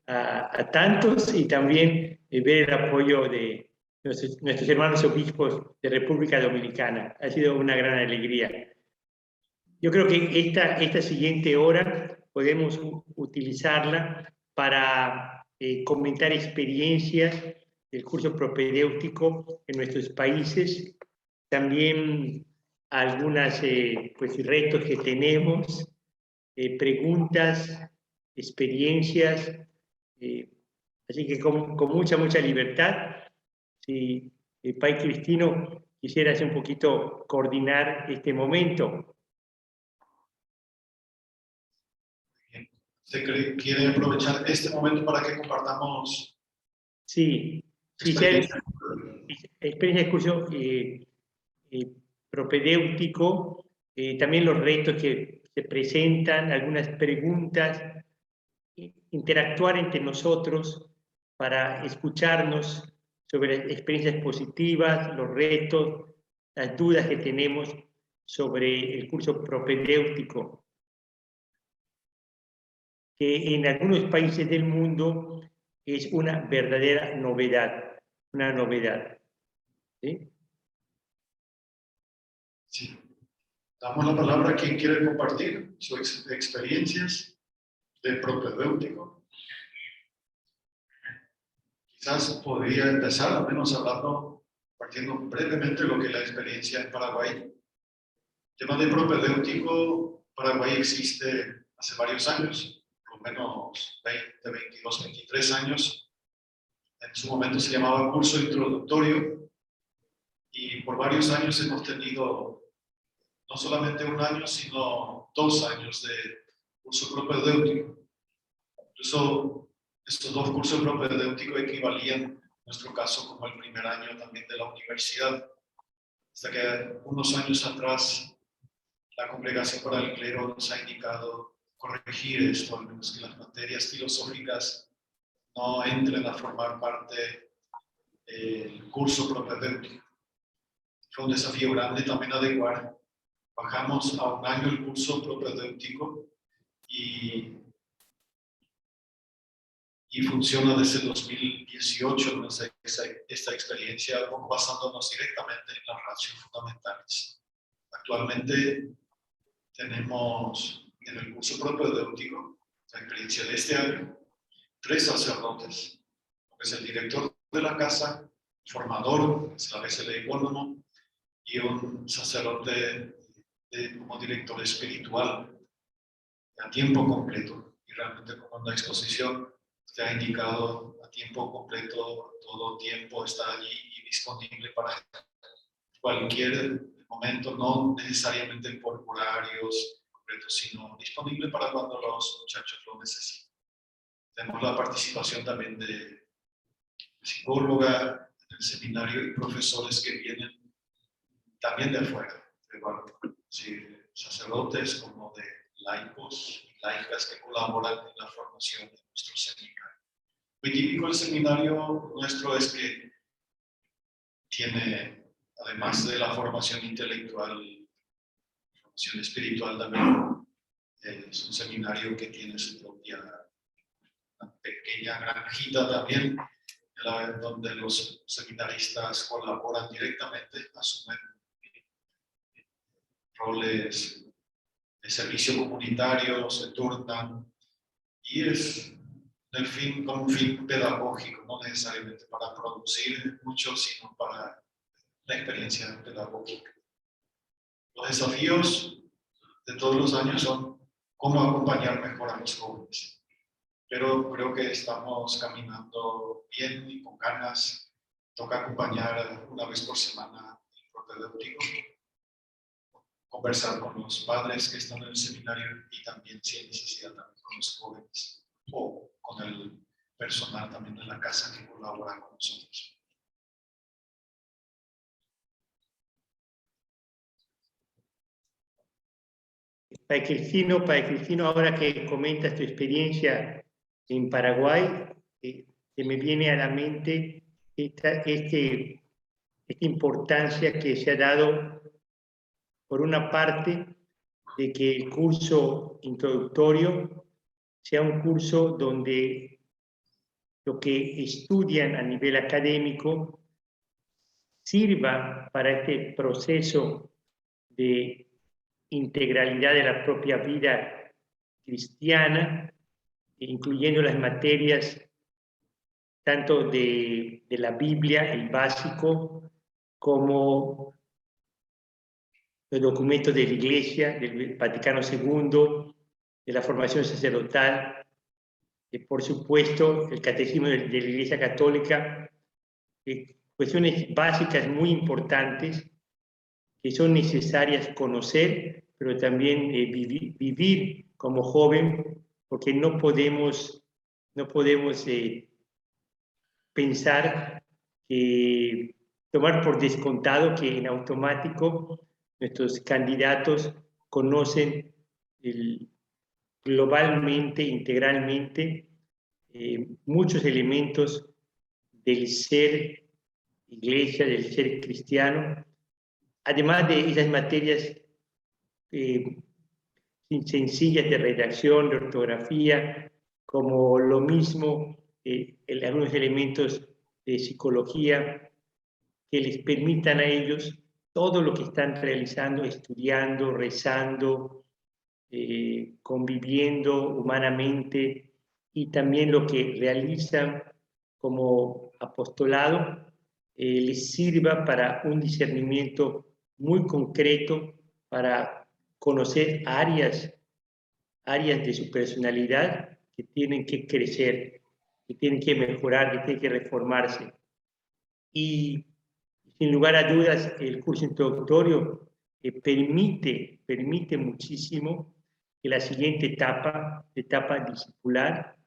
a tantos, y también ver el apoyo de nuestros hermanos obispos de República Dominicana. Ha sido una gran alegría. Yo creo que esta siguiente hora podemos utilizarla para comentar experiencias del curso propedéutico en nuestros países, también algunos pues, retos que tenemos, preguntas, experiencias, así que con mucha bien. Si el Padre Cristino quisiera un poquito coordinar este momento. ¿Usted quiere aprovechar este momento para que compartamos? Sí, experiencia de curso propedéutico, también los retos que se presentan, algunas preguntas, interactuar entre nosotros para escucharnos sobre experiencias positivas, los retos, las dudas que tenemos sobre el curso propedéutico, que en algunos países del mundo es una verdadera novedad, una novedad. ¿Sí? Sí. Damos la palabra a quien quiere compartir sus experiencias de propedéutico. Quizás podría empezar, al menos hablando, partiendo brevemente lo que es la experiencia en Paraguay. El tema de propedéutico, Paraguay existe hace varios años, por lo menos 20, 22, 23 años. En su momento se llamaba curso introductorio y por varios años hemos tenido no solamente un año, sino 2 años de curso propedéutico. Incluso estos 2 cursos propedéuticos equivalían, en nuestro caso, como el primer año también de la universidad. Hasta que unos años atrás, la Congregación para el Clero nos ha indicado corregir esto, al menos que las materias filosóficas no entren a formar parte del curso propedéutico. Fue un desafío grande también adecuar. Bajamos a 1 año el curso propedéutico y funciona desde el 2018 esta experiencia, basándonos directamente en las ratios fundamentales. Actualmente tenemos en el curso propedéutico, la experiencia de este año, 3 sacerdotes, que es el director de la casa, el formador, es a la vez el ecónomo, y un sacerdote como director espiritual a tiempo completo. Y realmente, como en la exposición se ha indicado, a tiempo completo, todo tiempo está allí y disponible para cualquier momento, no necesariamente por horarios concretos, sino disponible para cuando los muchachos lo necesiten. Tenemos la participación también de psicóloga en el seminario y profesores que vienen también de afuera, sacerdotes como de laicos y laicas que colaboran en la formación de nuestro seminario. Muy típico del seminario nuestro es que tiene, además de la formación intelectual, formación espiritual también, es un seminario que tiene su propia una pequeña granjita también, donde los seminaristas colaboran directamente, asumen roles de servicio comunitario, se turnan, y es con un fin pedagógico, no necesariamente para producir mucho, sino para la experiencia pedagógica. Los desafíos de todos los años son cómo acompañar mejor a los jóvenes, pero creo que estamos caminando bien y con ganas. Toca acompañar 1 vez por semana el propedéutico, conversar con los padres que están en el seminario y también, si hay necesidad, también con los jóvenes o con el personal también de la casa que colabora con nosotros. Padre Cristino, ahora que comentas tu experiencia en Paraguay, se me viene a la mente esta importancia que se ha dado, por una parte, de que el curso introductorio sea un curso donde lo que estudian a nivel académico sirva para este proceso de integralidad de la propia vida cristiana, incluyendo las materias tanto de la Biblia, el básico, como los documentos de la Iglesia, del Vaticano II, de la formación sacerdotal, por supuesto, el catecismo de la Iglesia Católica, cuestiones básicas muy importantes que son necesarias conocer, pero también vivir como joven, porque no podemos pensar que tomar por descontado que en automático nuestros candidatos conocen globalmente, integralmente, muchos elementos del ser iglesia, del ser cristiano, además de esas materias sencillas de redacción, de ortografía, como lo mismo algunos elementos de psicología que les permitan a ellos todo lo que están realizando, estudiando, rezando, conviviendo humanamente, y también lo que realizan como apostolado les sirva para un discernimiento muy concreto, para conocer áreas de su personalidad que tienen que crecer, que tienen que mejorar, que tienen que reformarse. Y sin lugar a dudas, el curso introductorio permite muchísimo que la siguiente etapa discipular,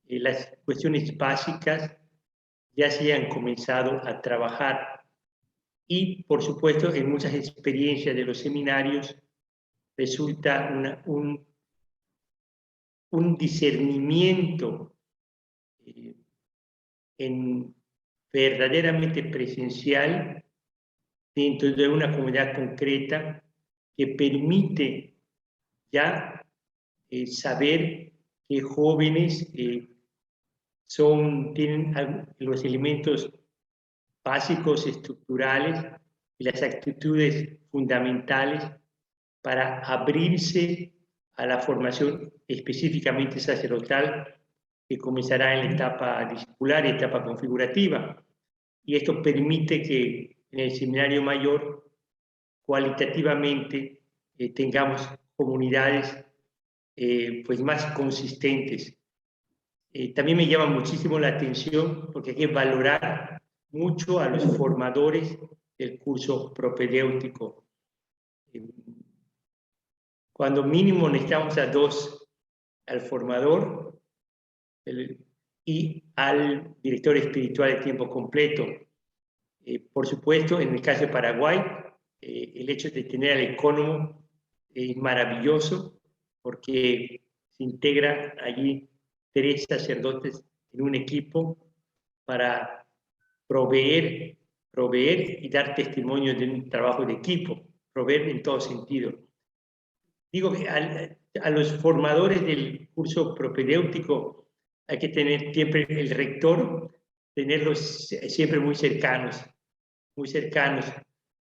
las cuestiones básicas ya se hayan comenzado a trabajar. Y, por supuesto, en muchas experiencias de los seminarios resulta un discernimiento verdaderamente presencial dentro de una comunidad concreta que permite ya saber que jóvenes tienen los elementos básicos, estructurales y las actitudes fundamentales para abrirse a la formación específicamente sacerdotal que comenzará en la etapa discipular y etapa configurativa. Y esto permite que en el seminario mayor cualitativamente tengamos comunidades pues más consistentes. También me llama muchísimo la atención porque hay que valorar mucho a los formadores del curso propedéutico. Cuando mínimo necesitamos a 2, al formador y al director espiritual de tiempo completo. Por supuesto, en el caso de Paraguay, el hecho de tener al ecónomo es maravilloso porque se integra allí 3 sacerdotes en un equipo para proveer y dar testimonio de un trabajo de equipo, proveer en todo sentido. Digo que a los formadores del curso propedéutico hay que tener siempre el rector, tenerlos siempre muy cercanos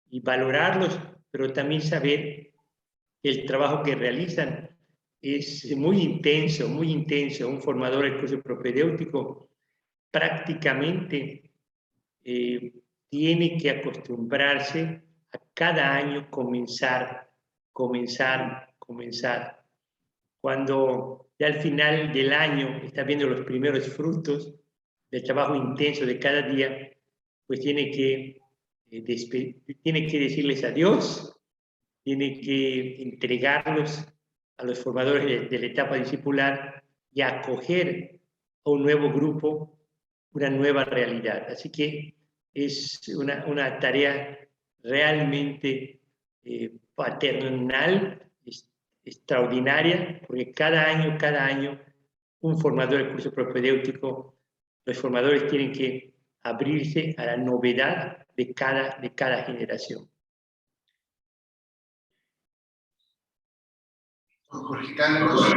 y valorarlos, pero también saber que el trabajo que realizan es muy intenso. Un formador del curso propedéutico prácticamente tiene que acostumbrarse a cada año comenzar. Cuando ya al final del año está viendo los primeros frutos del trabajo intenso de cada día, pues tiene que decirles adiós, tiene que entregarlos a los formadores de la etapa discipular y acoger a un nuevo grupo, una nueva realidad. Así que es una tarea realmente paternal, extraordinaria, porque cada año, un formador del curso propedéutico, los formadores tienen que abrirse a la novedad de cada generación. Jorge Carlos,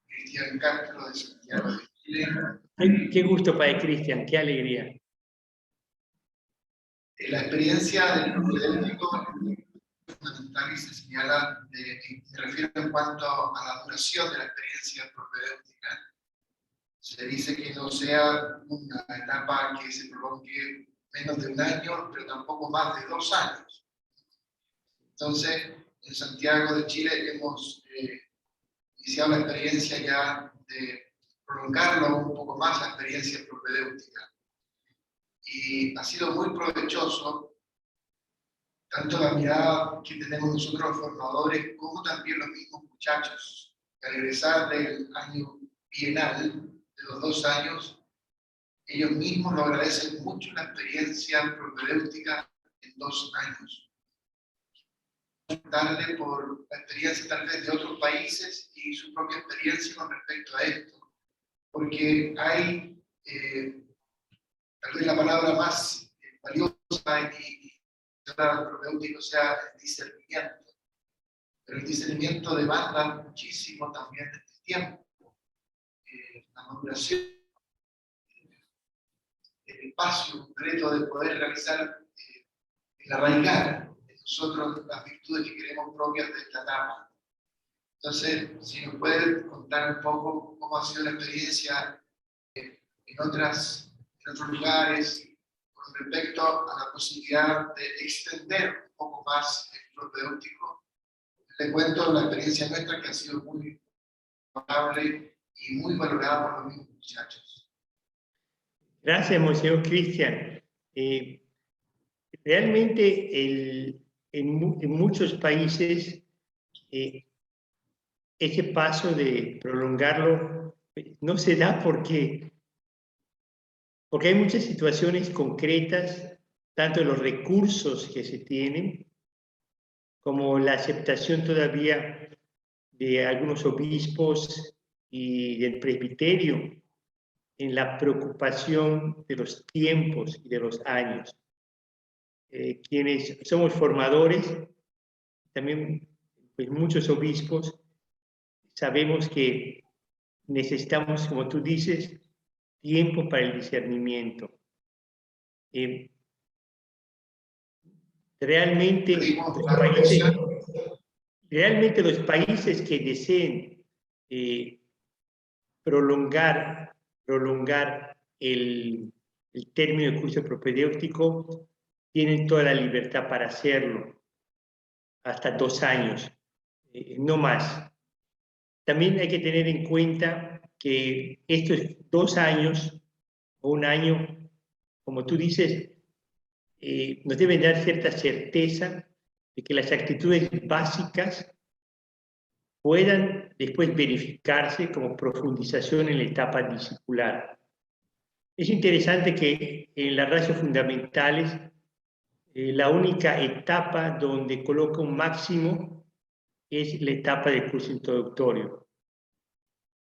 Cristian Castro de Santiago de Chile. Qué gusto, Padre Cristian, qué alegría. La experiencia del propedéutico es fundamental y se señala, me refiero en cuanto a la duración de la experiencia propedéutica. Se dice que no sea una etapa que se prolongue menos de un año, pero tampoco más de 2 años. Entonces, en Santiago de Chile hemos iniciado la experiencia ya de prolongarlo un poco más, la experiencia propedéutica. Y ha sido muy provechoso, tanto la mirada que tenemos nosotros los formadores, como también los mismos muchachos, que al regresar del año bienal, de los 2 años, ellos mismos lo agradecen mucho la experiencia propedéutica en 2 años. Darle por la experiencia tal vez de otros países y su propia experiencia con respecto a esto, porque hay tal vez la palabra más valiosa y propedéutico sea el discernimiento, pero el discernimiento demanda muchísimo también de tiempo, la maduración, el espacio concreto de poder realizar, el arraigar en nosotros las virtudes que queremos propias de esta etapa. Entonces, si nos puede contar un poco cómo ha sido la experiencia en otros lugares con respecto a la posibilidad de extender un poco más el propedéutico. Le cuento la experiencia nuestra que ha sido muy favorable y muy valorada por los mismos muchachos. Gracias, Monseñor Cristian. Realmente en muchos países ese paso de prolongarlo no se da porque hay muchas situaciones concretas, tanto de los recursos que se tienen, como la aceptación todavía de algunos obispos y del presbiterio en la preocupación de los tiempos y de los años. Quienes somos formadores, también pues, muchos obispos, sabemos que necesitamos, como tú dices, tiempo para el discernimiento. Realmente los países que deseen prolongar el término de curso propedéutico tienen toda la libertad para hacerlo, hasta 2 años, no más. También hay que tener en cuenta que estos 2 años o 1 año, como tú dices, nos deben dar cierta certeza de que las actitudes básicas puedan después verificarse como profundización en la etapa discipular. Es interesante que en las ratios fundamentales la única etapa donde coloca un máximo es la etapa del curso introductorio.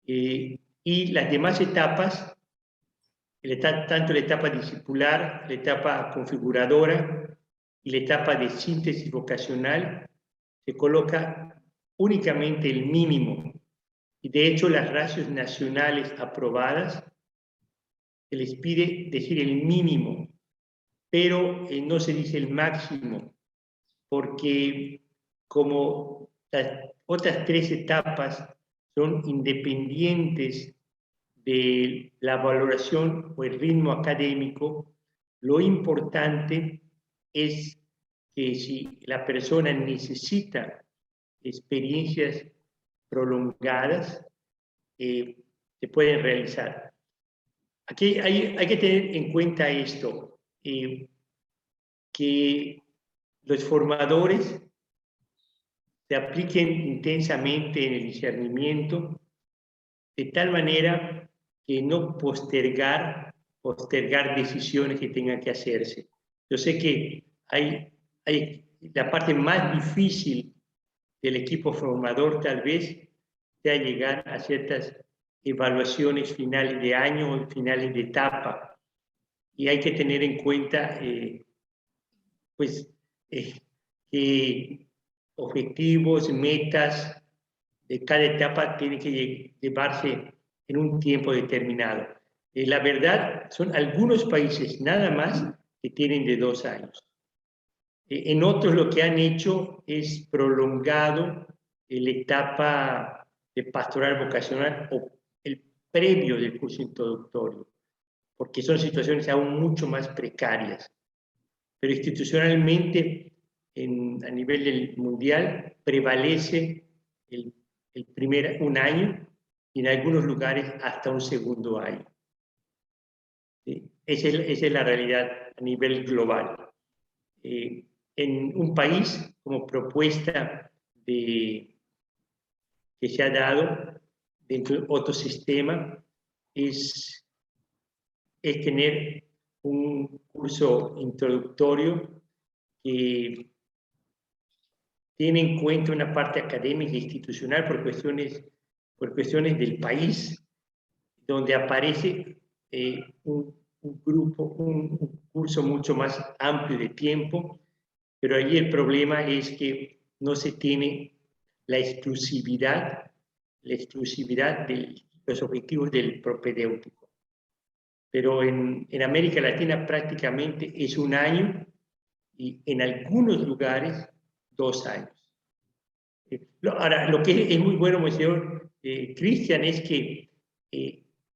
Y las demás etapas, tanto la etapa discipular, la etapa configuradora y la etapa de síntesis vocacional, se coloca únicamente el mínimo. Y de hecho las ratios nacionales aprobadas se les pide decir el mínimo, pero no se dice el máximo, porque como las otras 3 etapas son independientes de la valoración o el ritmo académico, lo importante es que si la persona necesita experiencias prolongadas, se pueden realizar. Aquí hay que tener en cuenta esto, que los formadores se apliquen intensamente en el discernimiento, de tal manera que no postergar decisiones que tengan que hacerse. Yo sé que hay la parte más difícil del equipo formador tal vez sea llegar a ciertas evaluaciones finales de año o finales de etapa. Y hay que tener en cuenta que objetivos, metas de cada etapa tienen que llevarse en un tiempo determinado. La verdad, son algunos países nada más que tienen de 2 años. En otros lo que han hecho es prolongado la etapa de pastoral vocacional o el previo del curso introductorio, porque son situaciones aún mucho más precarias. Pero institucionalmente, a nivel mundial, prevalece el primer 1 año y en algunos lugares hasta un segundo año. ¿Sí? Esa es la realidad a nivel global. En un país como propuesta que se ha dado dentro de otro sistema es tener un curso introductorio que tiene en cuenta una parte académica e institucional por cuestiones del país, donde aparece un curso mucho más amplio de tiempo, pero allí el problema es que no se tiene la exclusividad de los objetivos del propedéutico. Pero en América Latina prácticamente es 1 año y en algunos lugares 2 años. Ahora, lo que es muy bueno, Monseñor Cristian, es que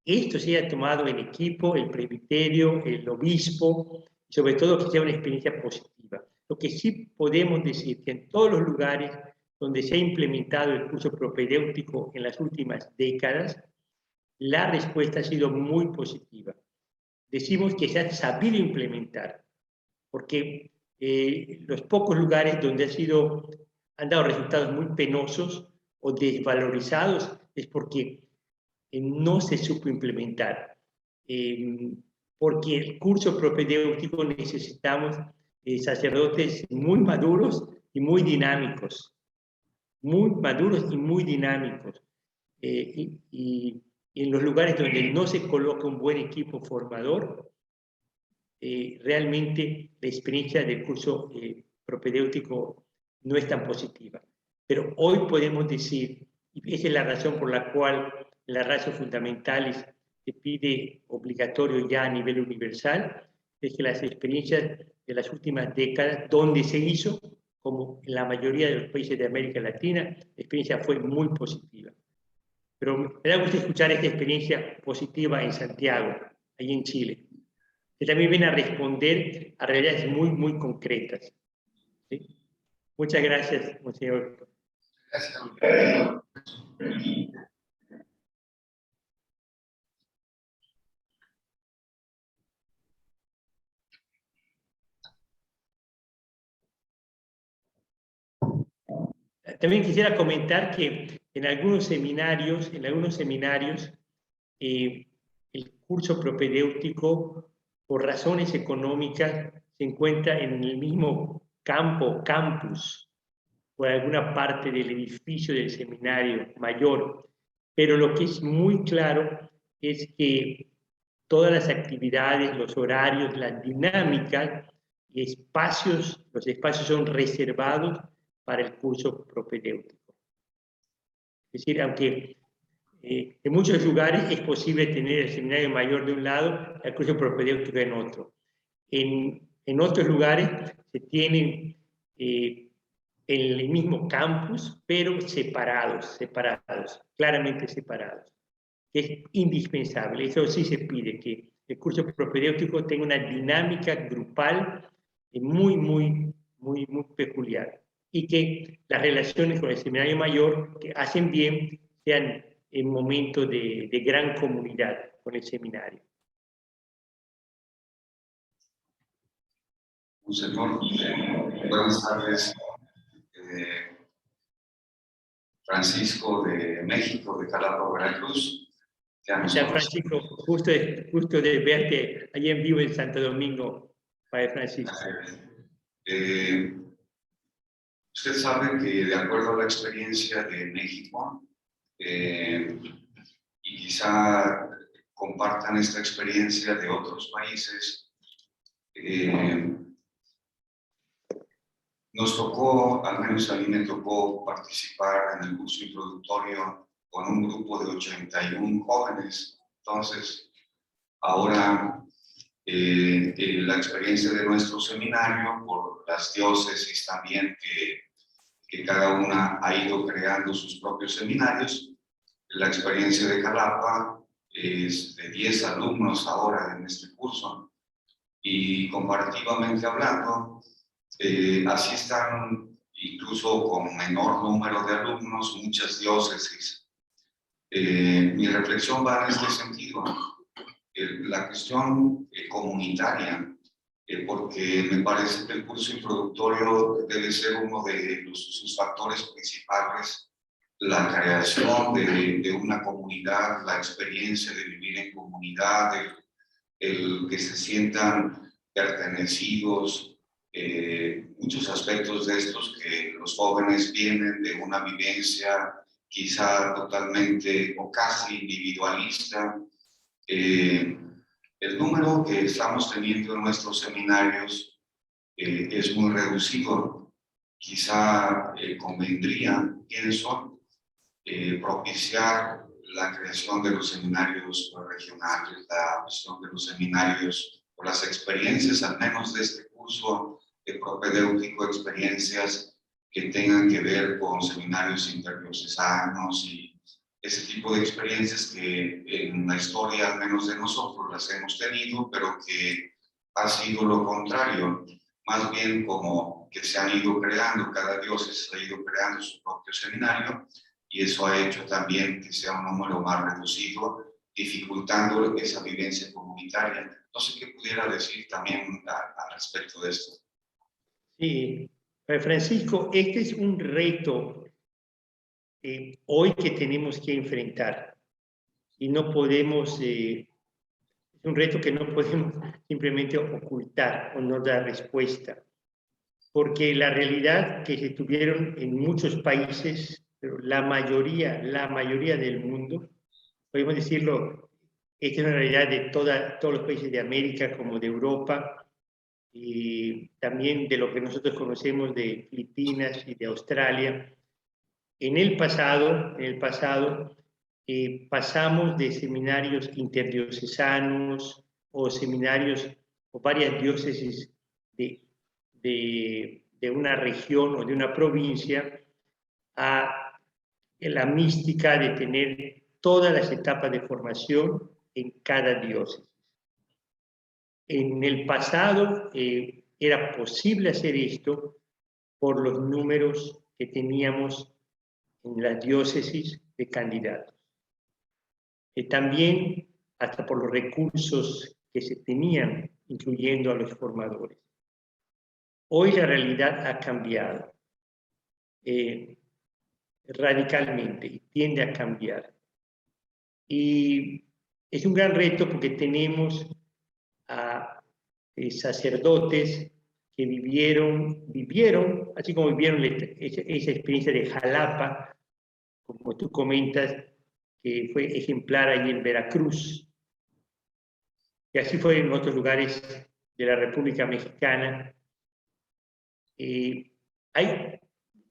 esto se haya tomado en equipo, el presbiterio, el obispo, y sobre todo que sea una experiencia positiva. Lo que sí podemos decir que en todos los lugares donde se ha implementado el curso propedéutico en las últimas décadas, la respuesta ha sido muy positiva. Decimos que se ha sabido implementar, porque los pocos lugares donde han dado resultados muy penosos o desvalorizados es porque no se supo implementar. Porque el curso propedéutico necesitamos sacerdotes muy maduros y muy dinámicos. Muy maduros y muy dinámicos. Y en los lugares donde no se coloca un buen equipo formador, realmente la experiencia del curso propedéutico no es tan positiva. Pero hoy podemos decir, y esa es la razón por la cual en las ratios fundamentales se pide obligatorio ya a nivel universal, es que las experiencias de las últimas décadas, donde se hizo, como en la mayoría de los países de América Latina, la experiencia fue muy positiva. Pero me da gusto escuchar esta experiencia positiva en Santiago, ahí en Chile, que también viene a responder a realidades muy, muy concretas. ¿Sí? Muchas gracias, Monseñor. Gracias. También quisiera comentar que en algunos seminarios, el curso propedéutico, por razones económicas, se encuentra en el mismo campo, campus, o en alguna parte del edificio del seminario mayor. Pero lo que es muy claro es que todas las actividades, los horarios, las dinámicas y los espacios son reservados para el curso propedéutico. Es decir, aunque en muchos lugares es posible tener el seminario mayor de un lado y el curso propedéutico en otro. En otros lugares se tienen en el mismo campus, pero separados, claramente separados. Es indispensable, eso sí se pide, que el curso propedéutico tenga una dinámica grupal muy peculiar y que las relaciones con el seminario mayor que hacen bien sean en momentos de gran comunidad con el seminario. Monseñor, buenas tardes. Francisco de México, de Jalapa, Veracruz. San Francisco, justo de verte allí en vivo en Santo Domingo, Padre Francisco. Usted sabe que de acuerdo a la experiencia de México, y quizá compartan esta experiencia de otros países, nos tocó, al menos a mí me tocó participar en el curso introductorio con un grupo de 81 jóvenes. Entonces, Ahora, la experiencia de nuestro seminario, por las diócesis también, que cada una ha ido creando sus propios seminarios. La experiencia de Jalapa es de 10 alumnos ahora en este curso, y comparativamente hablando, así están incluso con menor número de alumnos muchas diócesis. Mi reflexión va en este sentido. La cuestión comunitaria, porque me parece que el curso introductorio debe ser uno de sus factores principales, la creación de una comunidad, la experiencia de vivir en comunidad, el que se sientan pertenecidos, muchos aspectos de estos que los jóvenes vienen de una vivencia quizá totalmente o casi individualista. El número que estamos teniendo en nuestros seminarios es muy reducido. Quizá convendría, pienso, propiciar la creación de los seminarios regionales, la cuestión de los seminarios o las experiencias, al menos de este curso de propedéutico, experiencias que tengan que ver con seminarios interdiocesanos y ese tipo de experiencias que en la historia, al menos de nosotros, las hemos tenido, pero que ha sido lo contrario, más bien como que se han ido creando, cada diócesis ha ido creando su propio seminario, y eso ha hecho también que sea un número más reducido, dificultando esa vivencia comunitaria. No sé qué pudiera decir también al respecto de esto. Sí, Francisco, este es un reto hoy que tenemos que enfrentar y no podemos, es un reto que no podemos simplemente ocultar o no dar respuesta, porque la realidad que se tuvieron en muchos países, pero la mayoría del mundo, podemos decirlo, esta es una realidad de todos los países de América como de Europa, y también de lo que nosotros conocemos de Filipinas y de Australia. En el pasado pasamos de seminarios interdiocesanos o seminarios o varias diócesis de una región o de una provincia a la mística de tener todas las etapas de formación en cada diócesis. En el pasado era posible hacer esto por los números que teníamos en las diócesis de candidatos. También hasta por los recursos que se tenían, incluyendo a los formadores. Hoy la realidad ha cambiado radicalmente y tiende a cambiar. Y es un gran reto porque tenemos a sacerdotes que vivieron, así como vivieron esa experiencia de Jalapa, como tú comentas, que fue ejemplar allí en Veracruz, y así fue en otros lugares de la República Mexicana.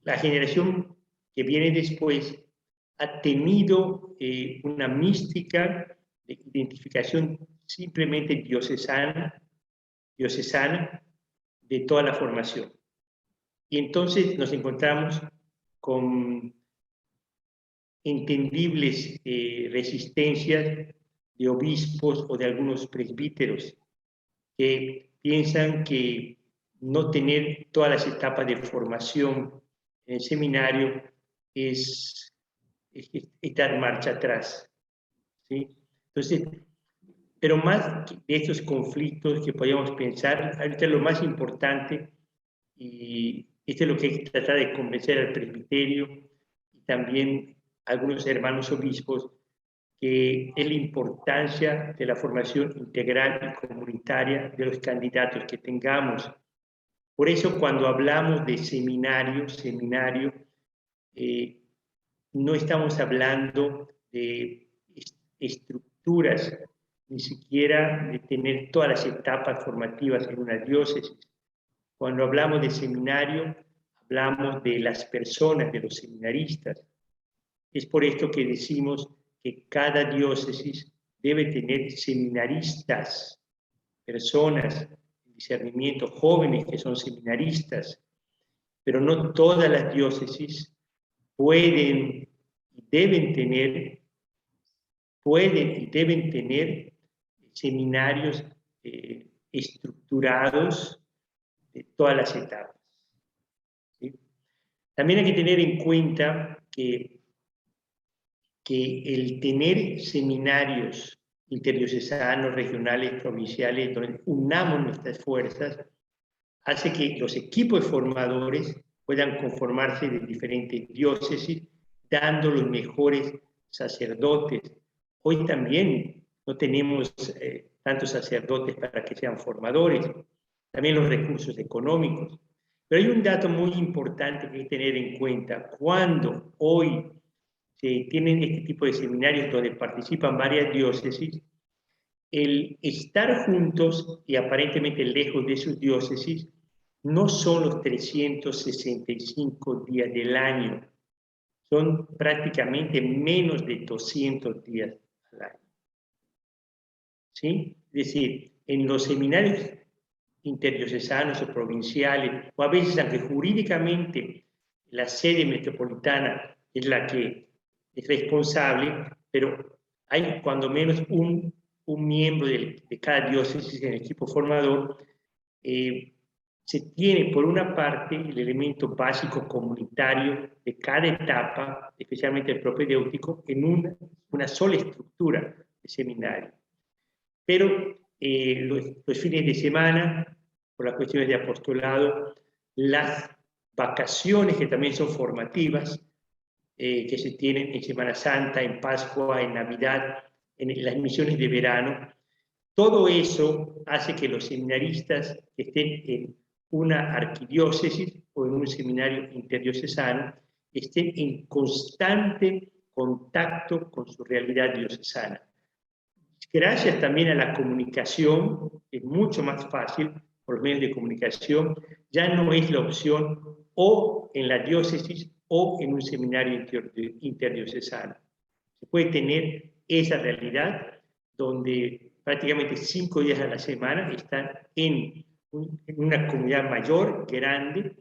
La generación que viene después ha tenido una mística de identificación simplemente diocesana de toda la formación. Y entonces nos encontramos con entendibles resistencias de obispos o de algunos presbíteros que piensan que no tener todas las etapas de formación en el seminario es dar marcha atrás, ¿sí? Entonces, pero más de estos conflictos que podríamos pensar, ahorita lo más importante, y esto es lo que hay que tratar de convencer al presbiterio y también a algunos hermanos obispos, que es la importancia de la formación integral y comunitaria de los candidatos que tengamos. Por eso cuando hablamos de seminario, no estamos hablando de estructuras, ni siquiera de tener todas las etapas formativas en una diócesis. Cuando hablamos de seminario, hablamos de las personas, de los seminaristas. Es por esto que decimos que cada diócesis debe tener seminaristas, personas de discernimiento, jóvenes que son seminaristas, pero no todas las diócesis pueden y deben tener seminarios estructurados de todas las etapas. ¿Sí? También hay que tener en cuenta que el tener seminarios interdiocesanos, regionales, provinciales, donde unamos nuestras fuerzas, hace que los equipos formadores puedan conformarse de diferentes diócesis, dando los mejores sacerdotes. Hoy también no tenemos tantos sacerdotes para que sean formadores, también los recursos económicos. Pero hay un dato muy importante que hay que tener en cuenta. Cuando hoy se tienen este tipo de seminarios donde participan varias diócesis, el estar juntos y aparentemente lejos de sus diócesis no son los 365 días del año, son prácticamente menos de 200 días al año. ¿Sí? Es decir, en los seminarios interdiocesanos o provinciales, o a veces aunque jurídicamente la sede metropolitana es la que es responsable, pero hay cuando menos un miembro de cada diócesis en el equipo formador, se tiene por una parte el elemento básico comunitario de cada etapa, especialmente el propedéutico, en una sola estructura de seminario. Pero los fines de semana, por las cuestiones de apostolado, las vacaciones que también son formativas, que se tienen en Semana Santa, en Pascua, en Navidad, en las misiones de verano, todo eso hace que los seminaristas que estén en una arquidiócesis o en un seminario interdiocesano estén en constante contacto con su realidad diocesana. Gracias también a la comunicación, es mucho más fácil por los medios de comunicación, ya no es la opción o en la diócesis o en un seminario interdiocesano. Se puede tener esa realidad donde prácticamente 5 días a la semana están en una comunidad mayor, grande,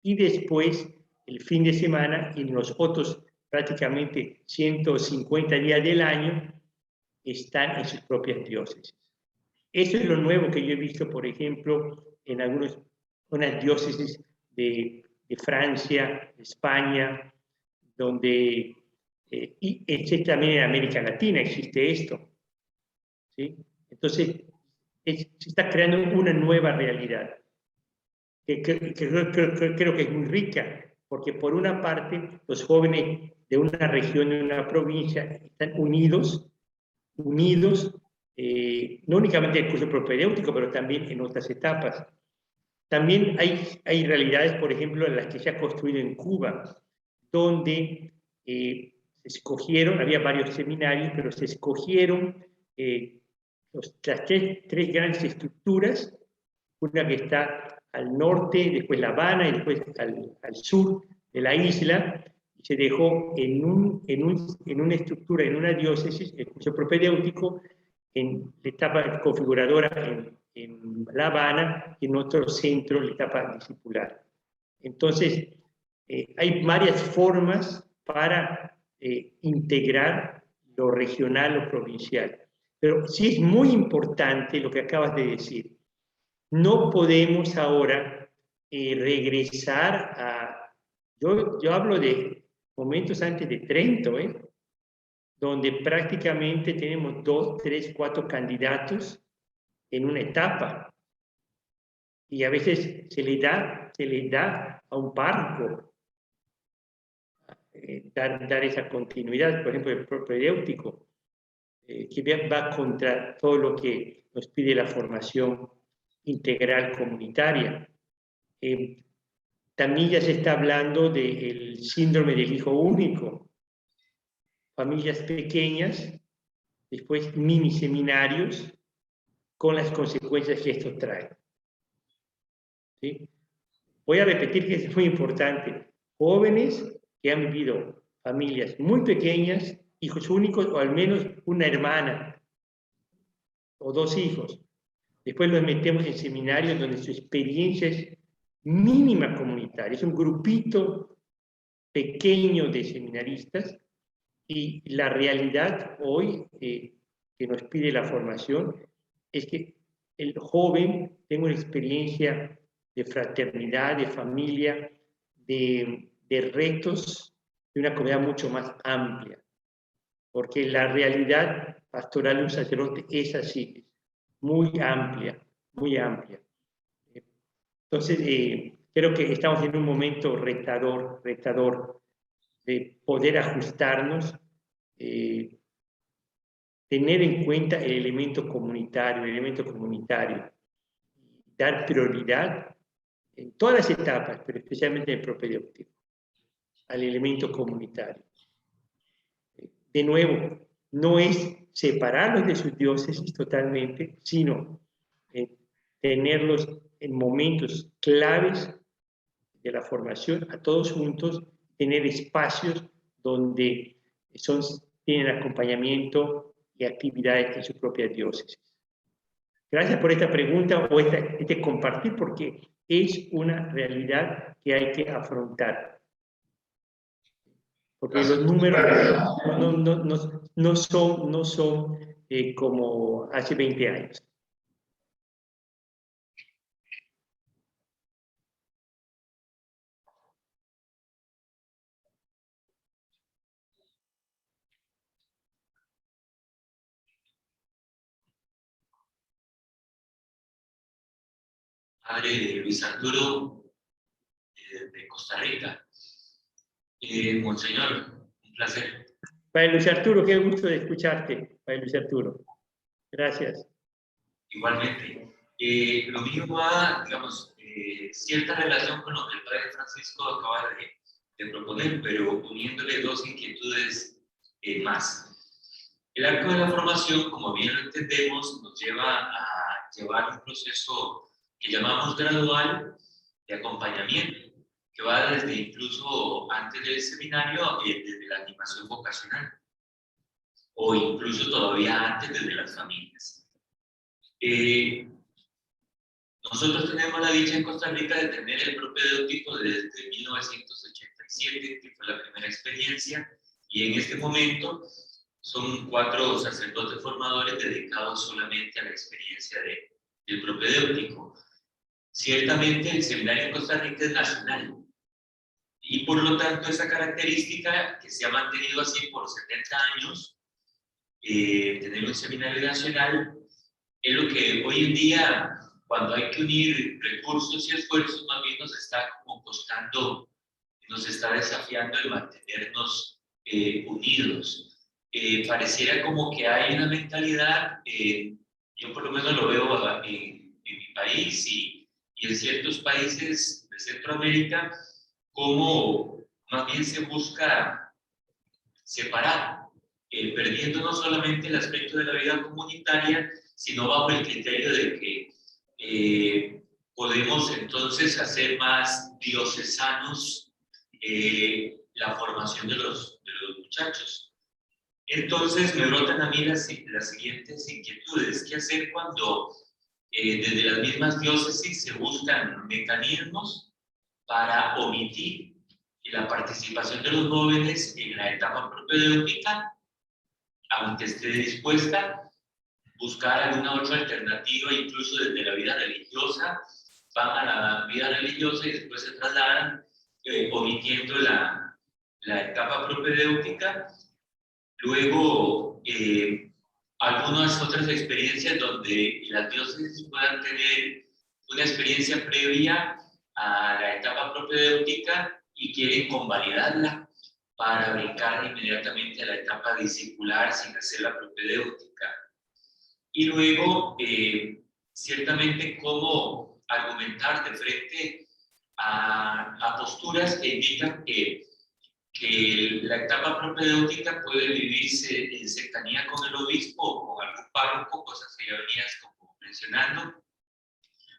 y después el fin de semana y en los otros prácticamente 150 días del año están en sus propias diócesis. Eso es lo nuevo que yo he visto, por ejemplo, en algunas diócesis de Francia, de España, donde, y también en América Latina existe esto. ¿Sí? Entonces, se está creando una nueva realidad, que creo que es muy rica, porque por una parte, los jóvenes de una región, de una provincia, están unidos, no únicamente en el curso propedéutico, pero también en otras etapas. También hay realidades, por ejemplo, en las que se ha construido en Cuba, donde se escogieron, había varios seminarios, pero se escogieron las tres grandes estructuras, una que está al norte, después La Habana y después al sur de la isla, y se dejó en una estructura, en una diócesis, el curso propedéutico, en la etapa configuradora en La Habana y en otro centro, la etapa discipular. Entonces, hay varias formas para integrar lo regional o provincial. Pero sí es muy importante lo que acabas de decir. No podemos ahora regresar a... Yo hablo de momentos antes de Trento, donde prácticamente tenemos 2, 3, 4 candidatos en una etapa. Y a veces se le da a un párroco dar esa continuidad, por ejemplo, el propedéutico, que va contra todo lo que nos pide la formación integral comunitaria. También ya se está hablando del síndrome del hijo único, familias pequeñas, después mini seminarios, con las consecuencias que esto trae. ¿Sí? Voy a repetir que es muy importante. Jóvenes que han vivido familias muy pequeñas, hijos únicos o al menos una hermana o 2 hijos. Después los metemos en seminarios donde su experiencia es mínima comunitaria, es un grupito pequeño de seminaristas, y la realidad hoy que nos pide la formación es que el joven tenga una experiencia de fraternidad, de familia, de retos, de una comunidad mucho más amplia. Porque la realidad pastoral de un sacerdote es así, muy amplia, muy amplia. Entonces, creo que estamos en un momento retador de poder ajustarnos, tener en cuenta el elemento comunitario, dar prioridad en todas las etapas, pero especialmente en el propedéutico, al elemento comunitario. De nuevo, no es separarlos de sus diócesis totalmente, sino tenerlos en momentos claves de la formación a todos juntos, tener espacios donde tienen acompañamiento y actividades en su propia diócesis. Gracias por esta pregunta o este compartir, porque es una realidad que hay que afrontar. Porque los números no son como hace 20 años. Padre Luis Arturo, de Costa Rica. Monseñor, un placer. Padre Luis Arturo, qué gusto de escucharte, Padre Luis Arturo. Gracias. Igualmente. Lo mío va, digamos, cierta relación con lo que el Padre Francisco acaba de proponer, pero uniéndole 2 inquietudes más. El arco de la formación, como bien lo entendemos, nos lleva a llevar un proceso que llamamos gradual de acompañamiento, que va desde incluso antes del seminario, desde la animación vocacional, o incluso todavía antes desde las familias. Nosotros tenemos la dicha en Costa Rica de tener el propedéutico desde 1987, que fue la primera experiencia, y en este momento son 4 sacerdotes formadores dedicados solamente a la experiencia del propedéutico. Ciertamente el seminario en Costa Rica es nacional, y por lo tanto esa característica que se ha mantenido así por 70 años, tener un seminario nacional, es lo que hoy en día, cuando hay que unir recursos y esfuerzos, más bien nos está como costando, nos está desafiando el mantenernos unidos. Pareciera como que hay una mentalidad, yo por lo menos lo veo en mi país y en ciertos países de Centroamérica, como más bien se busca separar, perdiendo no solamente el aspecto de la vida comunitaria, sino bajo el criterio de que podemos entonces hacer más diocesanos la formación de los muchachos. Entonces me brotan a mí las siguientes inquietudes. ¿Qué hacer cuando desde las mismas diócesis se buscan mecanismos para omitir la participación de los jóvenes en la etapa propedéutica, aunque esté dispuesta, buscar alguna otra alternativa, incluso desde la vida religiosa, van a la vida religiosa y después se trasladan omitiendo la etapa propedéutica? Luego, algunas otras experiencias donde las diócesis puedan tener una experiencia previa a la etapa propedéutica y quieren convalidarla para brincar inmediatamente a la etapa discipular sin hacer la propedéutica. Y luego, ciertamente, cómo argumentar de frente a posturas que indican que la etapa propedéutica puede vivirse en cercanía con el obispo o con algún párroco, cosas que ya venías como mencionando,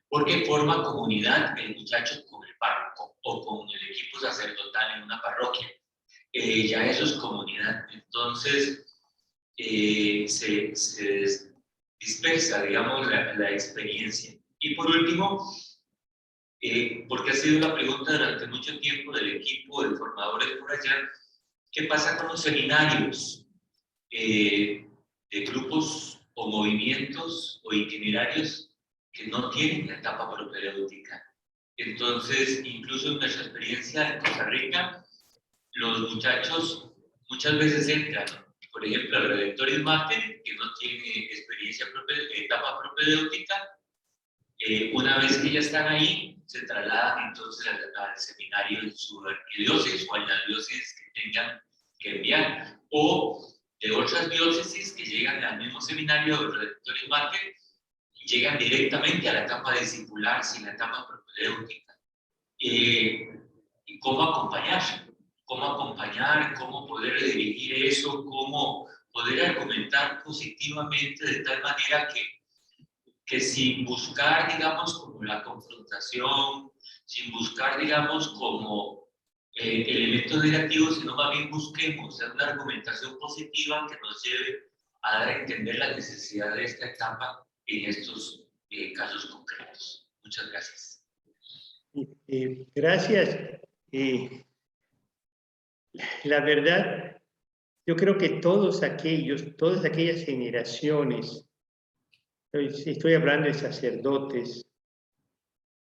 porque forma comunidad el muchacho con el párroco o con el equipo sacerdotal en una parroquia. Ya eso es comunidad. Entonces, dispersa, digamos, la experiencia. Y por último, porque ha sido la pregunta durante mucho tiempo del equipo de formadores por allá, ¿qué pasa con los seminarios de grupos o movimientos o itinerarios que no tienen la etapa propedéutica? Entonces, incluso en nuestra experiencia en Costa Rica, los muchachos muchas veces entran, por ejemplo, al Redemptoris Mater, que no tiene experiencia etapa propedéutica. Una vez que ya están ahí, se trasladan entonces al seminario en su arquidiócesis o en la diócesis que tengan que enviar, o de otras diócesis que llegan al mismo seminario del Redemptoris Mater y llegan directamente a la etapa discipular sin la etapa propedéutica. ¿Y cómo acompañar? Cómo poder dirigir eso, cómo poder argumentar positivamente de tal manera que sin buscar, digamos, como la confrontación, sin buscar, digamos, como elementos negativos, sino más bien busquemos una argumentación positiva que nos lleve a dar a entender la necesidad de esta etapa en estos casos concretos. Muchas gracias. Gracias. La verdad, yo creo que todas aquellas generaciones, estoy hablando de sacerdotes,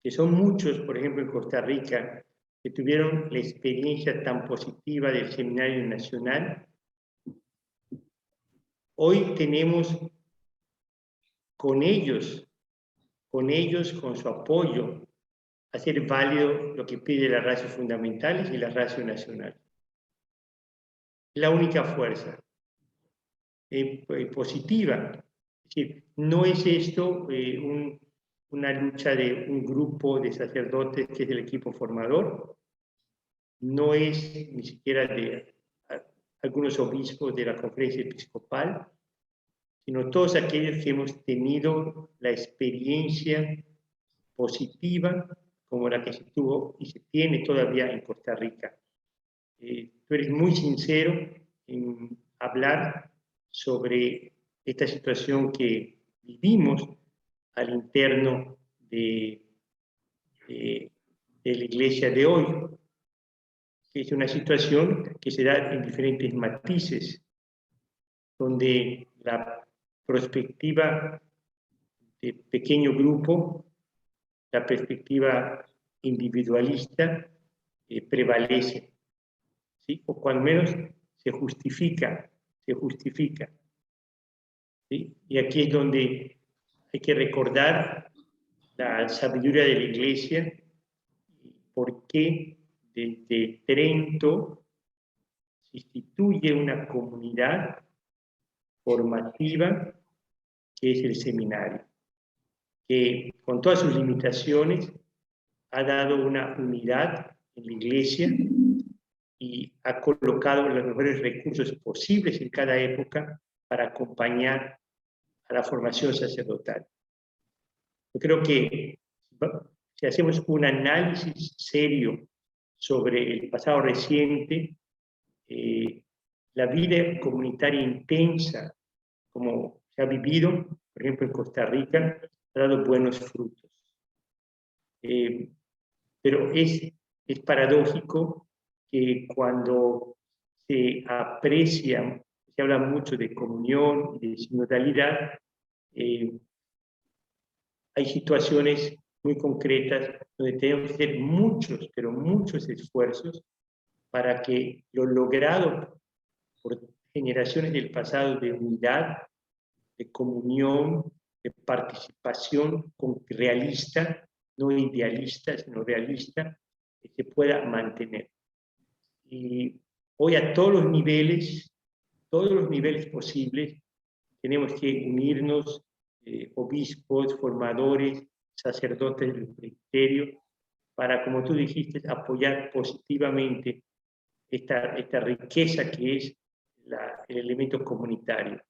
que son muchos, por ejemplo, en Costa Rica, que tuvieron la experiencia tan positiva del Seminario Nacional. Hoy tenemos con ellos, con su apoyo, hacer válido lo que pide la ratio fundamentales y la ratio nacional. La única fuerza positiva. Es decir, no es esto una lucha de un grupo de sacerdotes que es el equipo formador, no es ni siquiera de algunos obispos de la conferencia episcopal, sino todos aquellos que hemos tenido la experiencia positiva como la que se tuvo y se tiene todavía en Costa Rica. Tú eres muy sincero en hablar sobre esta situación que vivimos al interno de la iglesia de hoy, que es una situación que se da en diferentes matices, donde la perspectiva de pequeño grupo, la perspectiva individualista prevalece, ¿sí? O cuando menos se justifica. ¿Sí? Y aquí es donde hay que recordar la sabiduría de la Iglesia, por qué desde Trento se instituye una comunidad formativa que es el seminario, que con todas sus limitaciones ha dado una unidad en la Iglesia y ha colocado los mejores recursos posibles en cada época para acompañar a la formación sacerdotal. Yo creo que si hacemos un análisis serio sobre el pasado reciente, la vida comunitaria intensa, como se ha vivido, por ejemplo, en Costa Rica, ha dado buenos frutos. Pero es paradójico que cuando se aprecia, se habla mucho de comunión y de sinodalidad, hay situaciones muy concretas donde tenemos que hacer muchos, pero muchos esfuerzos para que lo logrado por generaciones del pasado de unidad, de comunión, de participación realista, no idealista, sino realista, que se pueda mantener. Y hoy a todos los niveles posibles, tenemos que unirnos, obispos, formadores, sacerdotes del presbiterio, para, como tú dijiste, apoyar positivamente esta riqueza que es el elemento comunitario.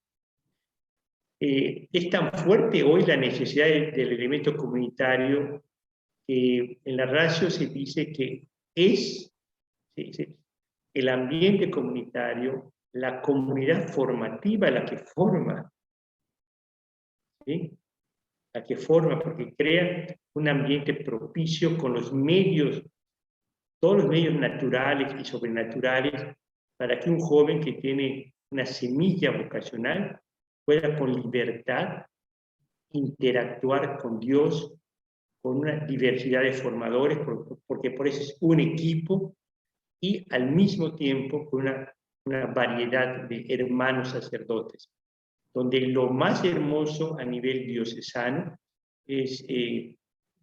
Es tan fuerte hoy la necesidad del elemento comunitario que en la ratio se dice que es el ambiente comunitario, la comunidad formativa la que forma ¿sí? La que forma, porque crea un ambiente propicio con los medios, todos los medios naturales y sobrenaturales, para que un joven que tiene una semilla vocacional pueda con libertad interactuar con Dios, con una diversidad de formadores, porque por eso es un equipo, y al mismo tiempo con una variedad de hermanos sacerdotes, donde lo más hermoso a nivel diocesano es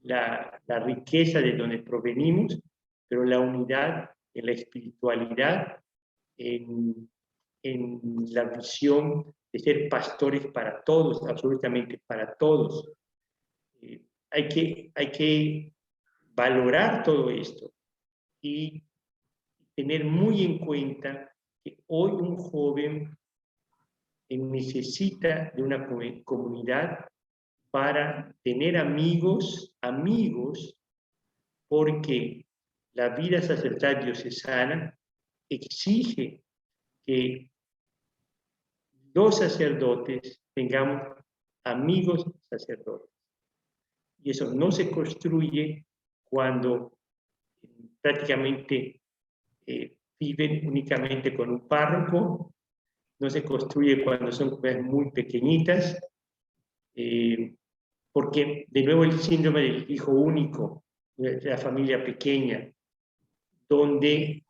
la riqueza de donde provenimos, pero la unidad en la espiritualidad, en la visión de ser pastores para todos, absolutamente para todos. Hay que valorar todo esto y tener muy en cuenta que hoy un joven necesita de una comunidad para tener amigos, porque la vida sacerdotal diocesana exige que los sacerdotes tengamos amigos sacerdotes. Y eso no se construye cuando prácticamente viven únicamente con un párroco, no se construye cuando son comunidades muy pequeñitas, porque de nuevo el síndrome del hijo único, de la familia pequeña, donde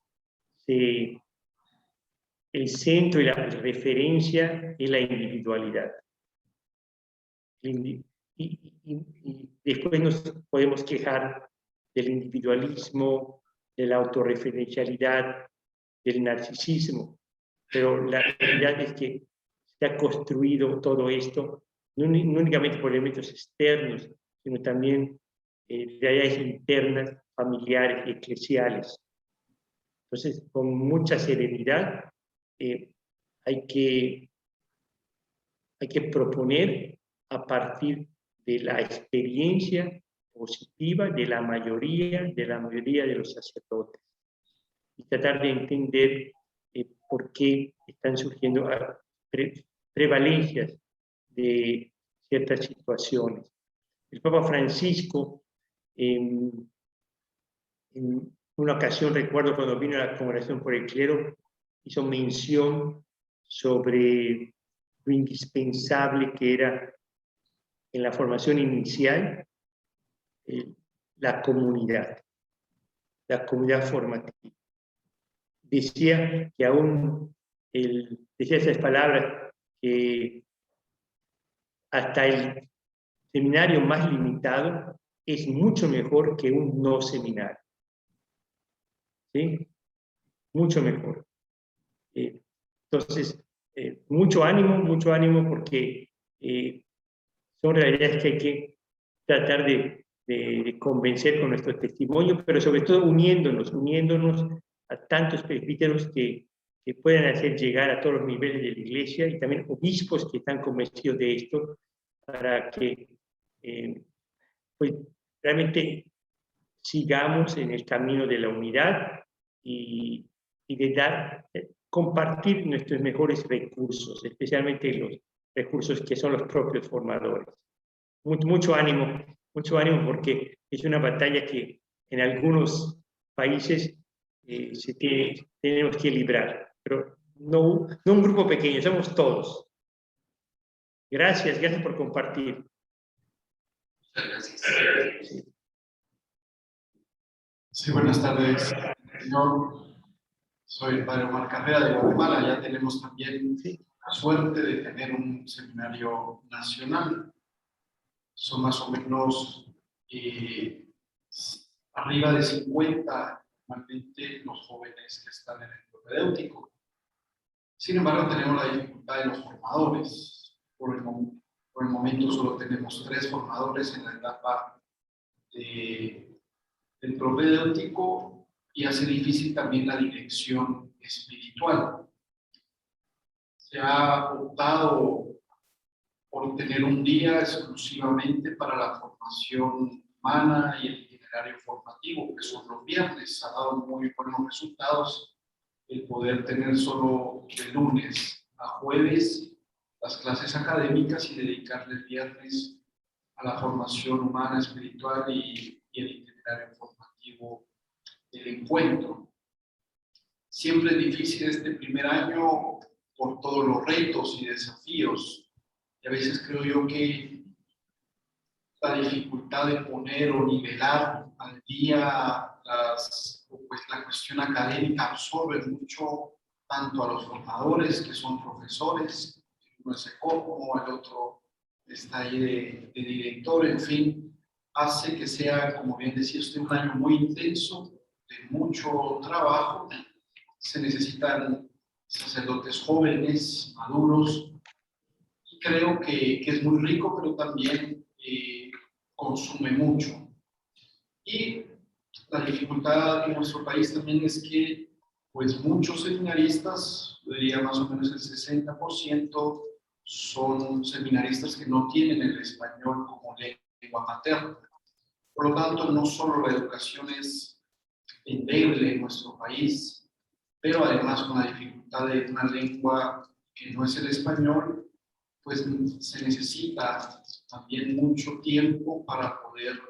el centro y la referencia es la individualidad. Y después nos podemos quejar del individualismo, de la autorreferencialidad, del narcisismo, pero la realidad es que se ha construido todo esto no únicamente por elementos externos, sino también realidades internas, familiares y eclesiales. Entonces, con mucha serenidad hay que proponer a partir de la experiencia positiva de la mayoría de los sacerdotes y tratar de entender por qué están surgiendo prevalencias de ciertas situaciones. El Papa Francisco, en una ocasión, recuerdo cuando vino a la Congregación por el Clero, hizo mención sobre lo indispensable que era en la formación inicial la comunidad formativa. Decía que aún, decía esas palabras, que hasta el seminario más limitado es mucho mejor que un no seminario. ¿Sí? Mucho mejor. Entonces, mucho ánimo porque son realidades que hay que tratar de convencer con nuestro testimonio, pero sobre todo uniéndonos a tantos presbíteros que puedan hacer llegar a todos los niveles de la Iglesia y también obispos que están convencidos de esto, para que pues, realmente sigamos en el camino de la unidad y de compartir nuestros mejores recursos, especialmente los recursos que son los propios formadores. Mucho ánimo porque es una batalla que en algunos países tenemos que librar, pero no un grupo pequeño, somos todos. Gracias por compartir. Muchas gracias. Sí, buenas tardes, señor. Soy el padre Omar Carrera de Guatemala. Ya tenemos también la suerte de tener un seminario nacional. Son más o menos arriba de 50 normalmente los jóvenes que están en el propedéutico. Sin embargo, tenemos la dificultad de los formadores. Por el momento solo tenemos 3 formadores en la etapa del propedéutico y hace difícil también la dirección espiritual. Se ha optado por tener un día exclusivamente para la formación humana y el itinerario formativo, que son los viernes. Ha dado muy buenos resultados el poder tener solo de lunes a jueves las clases académicas y dedicarle el viernes a la formación humana, espiritual y el itinerario formativo del encuentro. Siempre es difícil este primer año por todos los retos y desafíos. Y a veces creo yo que la dificultad de poner o nivelar al día la cuestión académica absorbe mucho tanto a los formadores, que son profesores, uno es ecónomo, el otro está ahí de director, en fin, hace que sea, como bien decía usted, un año muy intenso, de mucho trabajo. Se necesitan sacerdotes jóvenes, maduros, y creo que es muy rico, pero también consume mucho. Y la dificultad en nuestro país también es que pues muchos seminaristas, diría más o menos el 60%, son seminaristas que no tienen el español como lengua materna. Por lo tanto, no solo la educación es endeble en nuestro país, pero además con la dificultad de una lengua que no es el español, pues se necesita también mucho tiempo para poder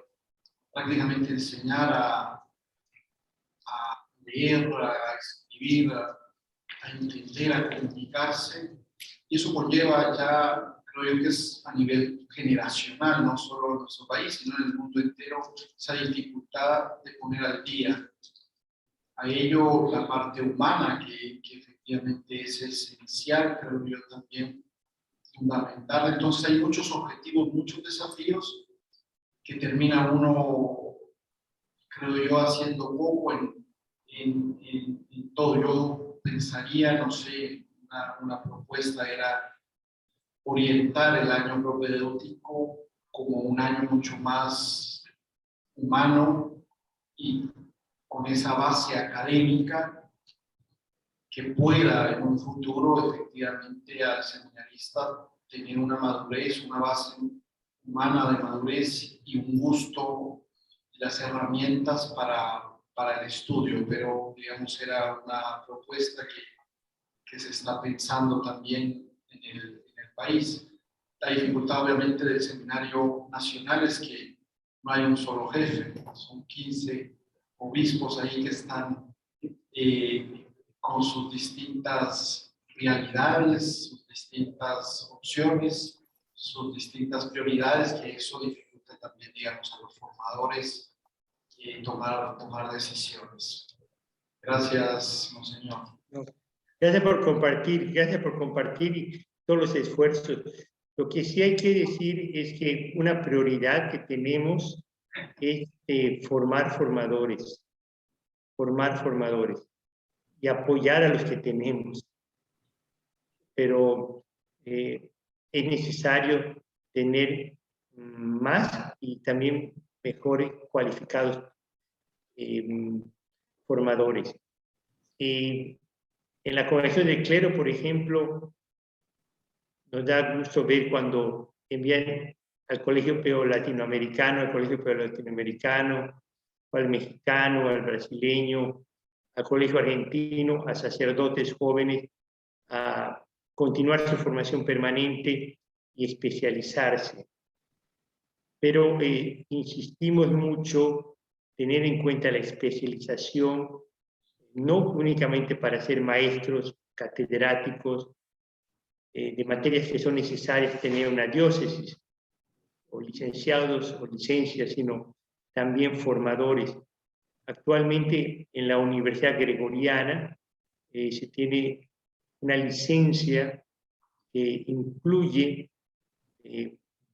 prácticamente enseñar a leer, a escribir, a entender, a comunicarse. Y eso conlleva ya, creo yo que es a nivel generacional, no solo en nuestro país, sino en el mundo entero, esa dificultad de poner al día. A ello la parte humana, que efectivamente es esencial, creo yo también fundamental. Entonces hay muchos objetivos, muchos desafíos que termina uno, creo yo, haciendo poco en todo. Yo pensaría, no sé, una propuesta era orientar el año propedéutico como un año mucho más humano y con esa base académica que pueda en un futuro efectivamente al seminarista tener una madurez, una base humana de madurez y un gusto y las herramientas para el estudio, pero digamos era una propuesta que se está pensando también en el país. La dificultad obviamente del seminario nacional es que no hay un solo jefe, son 15 obispos ahí que están con sus distintas realidades, sus distintas opciones, sus distintas prioridades, que eso dificulta también, digamos, a los formadores tomar decisiones. Gracias, monseñor. Gracias por compartir todos los esfuerzos. Lo que sí hay que decir es que una prioridad que tenemos es formar formadores y apoyar a los que tenemos. Pero es necesario tener más y también mejores cualificados formadores. En la Congregación del Clero, por ejemplo, nos da gusto ver cuando envían al Colegio Pío Latinoamericano, al Colegio Pío Latinoamericano, al mexicano, al brasileño, al Colegio Argentino, a sacerdotes jóvenes, a continuar su formación permanente y especializarse. Pero insistimos mucho en tener en cuenta la especialización, no únicamente para ser maestros, catedráticos, de materias que son necesarias tener una diócesis, o licenciados o licencias, sino también formadores. Actualmente en la Universidad Gregoriana se tiene una licencia que incluye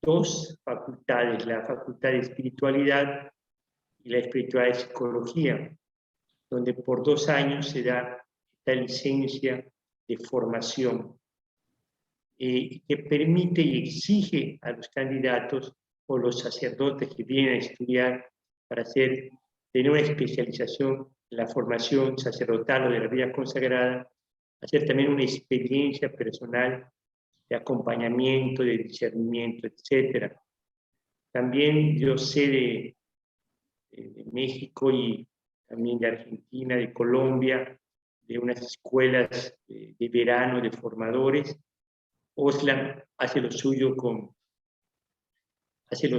2 facultades, la Facultad de Espiritualidad y la Espiritualidad de Psicología, donde por 2 años se da esta licencia de formación que permite y exige a los candidatos o los sacerdotes que vienen a estudiar para tener una especialización en la formación sacerdotal o de la vida consagrada, hacer también una experiencia personal de acompañamiento, de discernimiento, etc. También yo sé de México y también de Argentina, de Colombia, de unas escuelas de verano de formadores, Oslam hace lo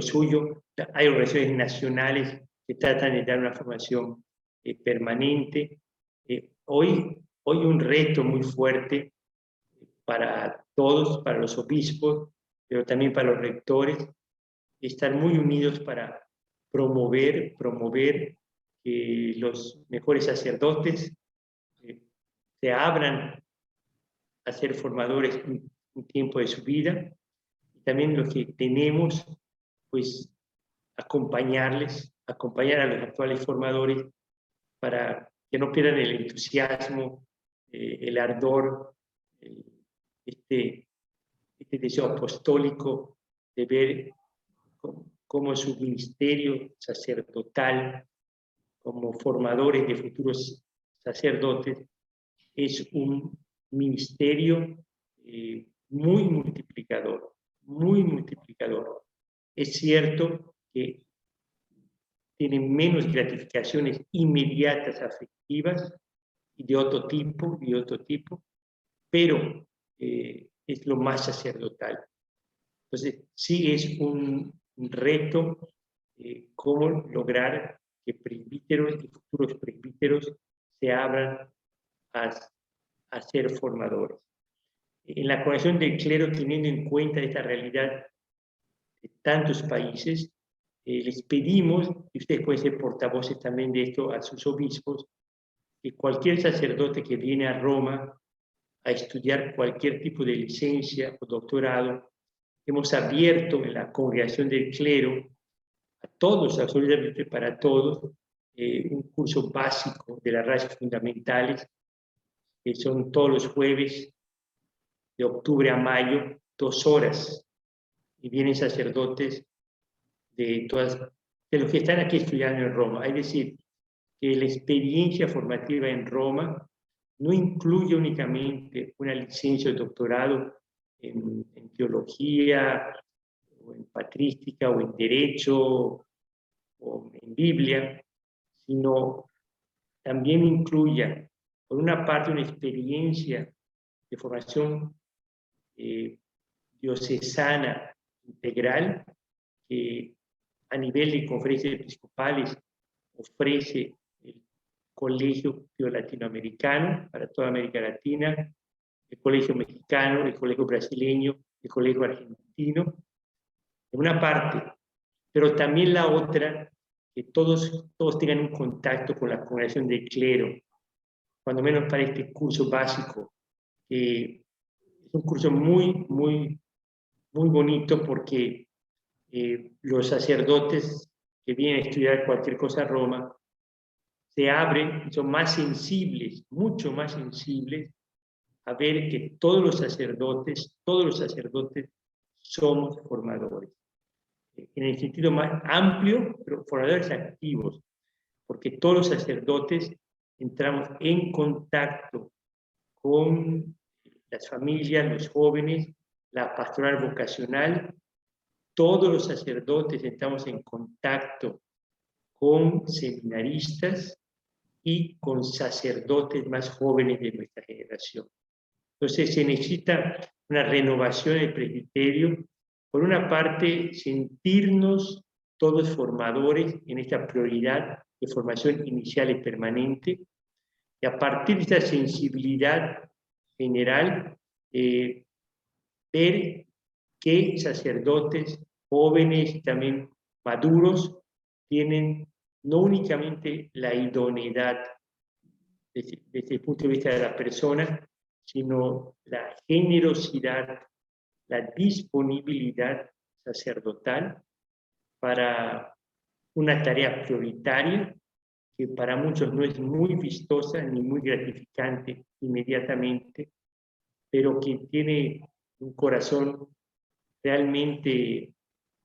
suyo hay organizaciones nacionales que tratan de dar una formación permanente. Hoy un reto muy fuerte para todos, para los obispos, pero también para los rectores, estar muy unidos para promover que los mejores sacerdotes se abran a ser formadores un tiempo de su vida, y también los que tenemos, pues acompañar a los actuales formadores para que no pierdan el entusiasmo, el ardor, este deseo apostólico de ver cómo su ministerio sacerdotal, como formadores de futuros sacerdotes, es un ministerio muy multiplicador, muy multiplicador. Es cierto que tienen menos gratificaciones inmediatas afectivas y de otro tipo, pero es lo más sacerdotal. Entonces, sí es un reto cómo lograr que presbíteros y futuros presbíteros se abran a ser formadores. En la Congregación del Clero, teniendo en cuenta esta realidad de tantos países, les pedimos, y ustedes pueden ser portavoces también de esto a sus obispos, que cualquier sacerdote que viene a Roma a estudiar cualquier tipo de licencia o doctorado, hemos abierto en la Congregación del Clero a todos, absolutamente para todos, un curso básico de las raíces fundamentales, que son todos los jueves de octubre a mayo, 2 horas, y vienen sacerdotes de los que están aquí estudiando en Roma. Es decir, que la experiencia formativa en Roma no incluye únicamente una licencia o doctorado en teología, o en patrística, o en derecho, o en Biblia, sino también incluya, por una parte, una experiencia de formación diocesana integral, que a nivel de conferencias episcopales ofrece el Colegio Latinoamericano para toda América Latina, el Colegio Mexicano, el Colegio Brasileño, el Colegio Argentino, de una parte, pero también la otra, que todos tengan un contacto con la Congregación del Clero, cuando menos para este curso básico, que es un curso muy bonito, porque los sacerdotes que vienen a estudiar cualquier cosa a Roma se abren, son más sensibles, mucho más sensibles, a ver que todos los sacerdotes somos formadores. En el sentido más amplio, pero formadores activos, porque todos los sacerdotes entramos en contacto con las familias, los jóvenes, la pastoral vocacional. Todos los sacerdotes estamos en contacto con seminaristas y con sacerdotes más jóvenes de nuestra generación. Entonces se necesita una renovación del presbiterio. Por una parte, sentirnos todos formadores en esta prioridad de formación inicial y permanente, y a partir de esta sensibilidad general, ver qué sacerdotes jóvenes y también maduros tienen no únicamente la idoneidad desde el punto de vista de la persona, sino la generosidad, la disponibilidad sacerdotal para una tarea prioritaria que para muchos no es muy vistosa ni muy gratificante inmediatamente, pero que tiene un corazón realmente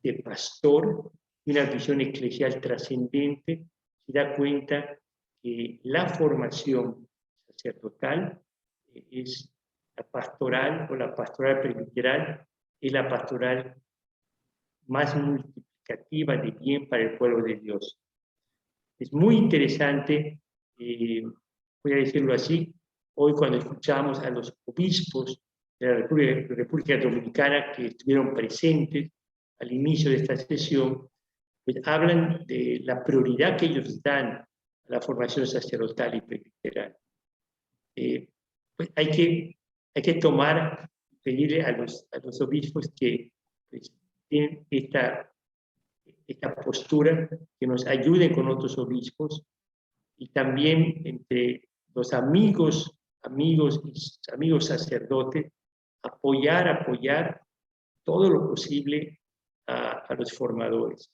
de pastor y una visión eclesial trascendente. Se da cuenta que la formación sacerdotal es la pastoral, o la pastoral presbiteral, es la pastoral más multiplicativa de bien para el pueblo de Dios. Es muy interesante, voy a decirlo así, hoy cuando escuchamos a los obispos de la República Dominicana que estuvieron presentes al inicio de esta sesión, pues hablan de la prioridad que ellos dan a la formación sacerdotal y presbiteral. Pues hay que tomar, pedirle a los obispos que pues, tienen esta postura, que nos ayuden con otros obispos, y también entre los amigos sacerdotes, apoyar todo lo posible a los formadores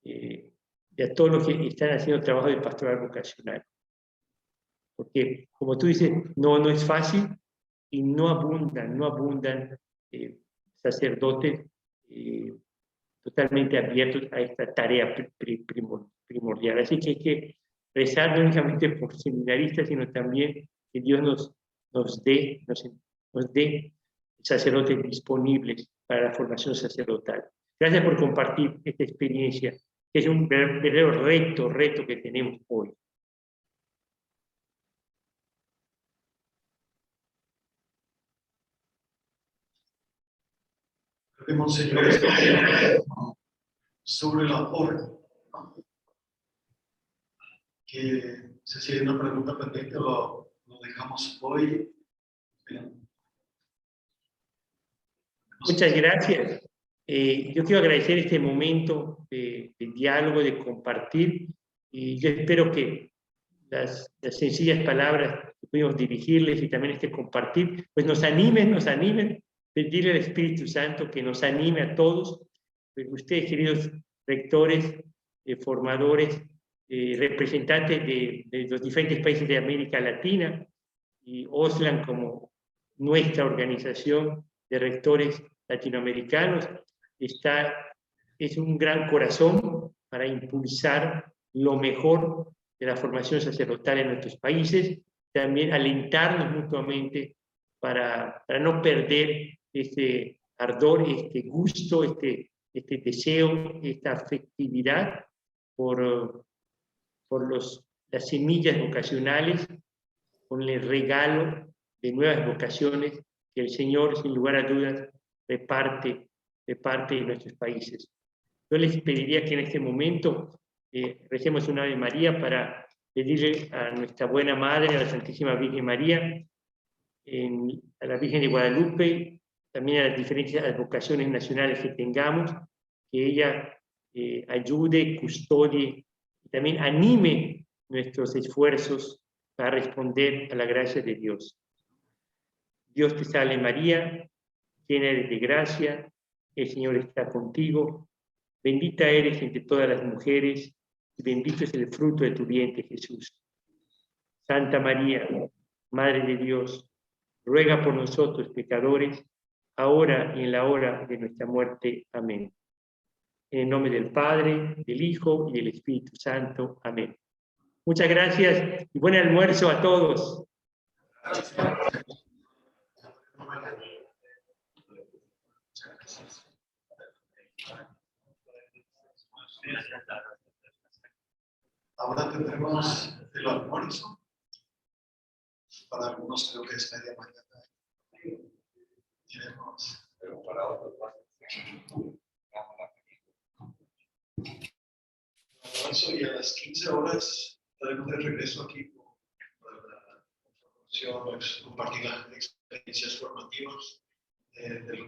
y a todos los que están haciendo trabajo de pastoral vocacional. Porque, como tú dices, no es fácil y no abundan sacerdotes totalmente abiertos a esta tarea primordial. Así que hay que rezar no únicamente por seminaristas, sino también que Dios nos dé sacerdotes disponibles para la formación sacerdotal. Gracias por compartir esta experiencia, que es un verdadero reto que tenemos hoy. Monseñor, sobre la orden, ¿no? Que si hay una pregunta pendiente lo dejamos hoy. Muchas gracias. Yo quiero agradecer este momento de diálogo, de compartir, y yo espero que las sencillas palabras que pudimos dirigirles y también este compartir, pues nos animen, pedirle al Espíritu Santo que nos anime a todos, ustedes queridos rectores, formadores, representantes de los diferentes países de América Latina, y OSLAN como nuestra organización de rectores latinoamericanos, es un gran corazón para impulsar lo mejor de la formación sacerdotal en nuestros países, también alentarnos mutuamente para no perder este ardor, este gusto, este deseo, esta afectividad por las semillas vocacionales, con el regalo de nuevas vocaciones que el Señor, sin lugar a dudas, reparte en nuestros países. Yo les pediría que en este momento recemos una Ave María para pedirle a nuestra buena Madre, a la Santísima Virgen María, a la Virgen de Guadalupe, también a las diferentes advocaciones nacionales que tengamos, que ella ayude, custodie y también anime nuestros esfuerzos para responder a la gracia de Dios. Dios te salve María, llena eres de gracia, el Señor está contigo, bendita eres entre todas las mujeres, y bendito es el fruto de tu vientre, Jesús. Santa María, Madre de Dios, ruega por nosotros pecadores, ahora y en la hora de nuestra muerte. Amén. En el nombre del Padre, del Hijo y del Espíritu Santo. Amén. Muchas gracias y buen almuerzo a todos. Ahora tendremos el almuerzo. Para algunos creo que es media mañana. Tenemos, pero para otros almuerzo, y a las 15 horas estaremos de regreso aquí para la información, compartir las experiencias formativas del